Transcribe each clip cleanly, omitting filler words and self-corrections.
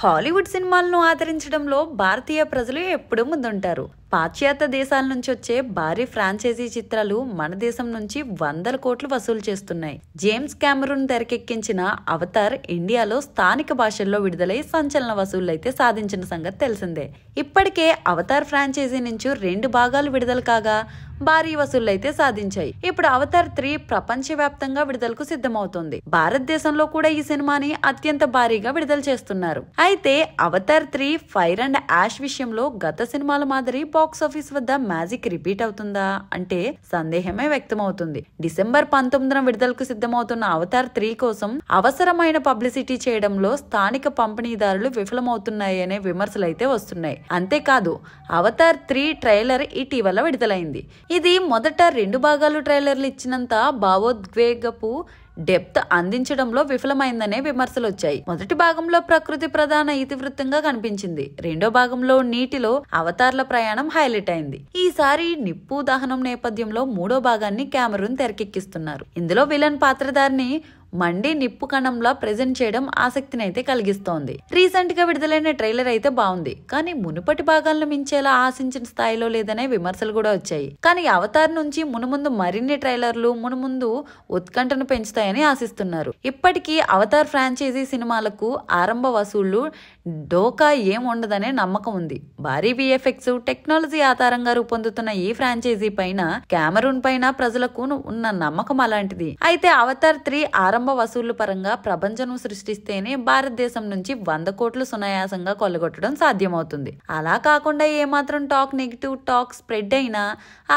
Hollywood సినిమాలను ఆదరించడంలో భారతీయ ప్రజలు ఎప్పుడూ ముందుంటారు. పాశ్చాత్య దేశాల నుంచి వచ్చే భారీ ఫ్రాంచైజీ చిత్రాలు మన దేశం నుంచి వందల కోట్లు వసూలు చేస్తున్నాయి. జేమ్స్ కెమెరూన్ తెరకెక్కించిన అవతార్ ఇండియాలో స్థానిక భాషల్లో విడుదలై సంచలన వసూళ్లైతే సాధించిన సంగతి తెలిసిందే. ఇప్పటికే అవతార్ ఫ్రాంచైజీ నుంచి 2 భాగాలు విడుదల కాగా భారీ వసూళ్లైతే సాధించాయి. ఇప్పుడు అవతార్ 3 ప్రపంచవ్యాప్తంగా విడుదలకు సిద్ధమవుతోంది. భారతదేశంలో కూడా ఈ సినిమాని అత్యంత భారీగా విడుదల చేస్తున్నారు. అయితే అవతార్ 3 ఫైర్ అండ్ యాష్ విషయంలో గత సినిమాల మాదిరి బాక్స్ ఆఫీస్ వద్ద మ్యాజిక్ రిపీట్ అవుతుందా అంటే సందేహమే వ్యక్తమవుతుంది. డిసెంబర్ 19న విడుదలకు సిద్ధమవుతున్న అవతార్ 3 కోసం అవసరమైన పబ్లిసిటీ చేయడంలో స్థానిక పంపిణీదారులు విఫలమవుతున్నాయనే విమర్శలైతే వస్తున్నాయి. అంతేకాదు అవతార్ 3 ట్రైలర్ ఇటీవల విడుదలైంది. ఇది మొదట 2 భాగాలు ట్రైలర్లు ఇచ్చినంత భావోద్వేగపు డెప్త్ అందించడంలో విఫలమైందనే విమర్శలు వచ్చాయి. మొదటి భాగంలో ప్రకృతి ప్రధాన ఇతివృత్తంగా కనిపించింది. రెండో భాగంలో నీటిలో అవతార్ల ప్రయాణం హైలైట్ అయింది. ఈసారి నిప్పు దహనం నేపథ్యంలో 3వ భాగాన్ని కెమెరూన్ తెరకెక్కిస్తున్నారు. ఇందులో విలన్ పాత్రధారిని మండి నిప్పు కణంలా ప్రెజెంట్ చేయడం ఆసక్తిని అయితే కలిగిస్తోంది. రీసెంట్ గా విడుదలైన ట్రైలర్ అయితే బాగుంది, కానీ మునుపటి భాగాలను మించేలా ఆశించిన స్థాయిలో లేదనే విమర్శలు కూడా వచ్చాయి. కానీ అవతార్ నుంచి మునుముందు మరిన్ని ట్రైలర్లు మునుముందు ఉత్కంఠను పెంచుతాయని ఆశిస్తున్నారు. ఇప్పటికీ అవతార్ ఫ్రాంచైజీ సినిమాలకు ఆరంభ వసూళ్లు డోకా ఏం ఉండదనే నమ్మకం ఉంది. భారీ విఎఫ్ఎక్స్ టెక్నాలజీ ఆధారంగా రూపొందుతున్న ఈ ఫ్రాంచైజీ పైన కెమెరూన్ పైన ప్రజలకు ఉన్న నమ్మకం అలాంటిది. అయితే అవతార్ 3 ఆరంభ వసూళ్ల పరంగా ప్రపంచం సృష్టిస్తేనే భారతదేశం నుంచి 100 కోట్లు సునాయాసంగా కొల్లగొట్టడం సాధ్యమవుతుంది. అలా కాకుండా ఏమాత్రం నెగిటివ్ టాక్ స్ప్రెడ్ అయినా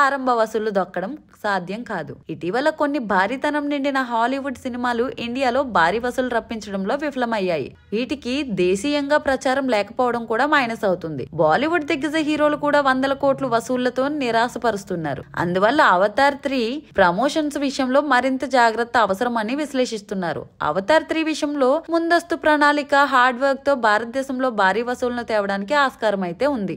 ఆరంభ వసూళ్లు దొక్కడం సాధ్యం కాదు. ఇటీవల కొన్ని భారీతనం నిండిన హాలీవుడ్ సినిమాలు ఇండియాలో భారీ వసూలు రప్పించడంలో విఫలమయ్యాయి. వీటికి దేశీయంగా ప్రచారం లేకపోవడం కూడా మైనస్ అవుతుంది. బాలీవుడ్ దిగ్గజ హీరోలు కూడా వందల కోట్లు వసూళ్లతో నిరాశపరుస్తున్నారు. అందువల్ల అవతార్ 3 ప్రమోషన్స్ విషయంలో మరింత జాగ్రత్త అవసరమని విశ్లేషిస్తున్నారు. అవతార్ 3 విషయంలో ముందస్తు ప్రణాళిక హార్డ్ వర్క్ తో భారతదేశంలో భారీ వసూళ్లను తేవడానికి ఆస్కారం అయితే ఉంది.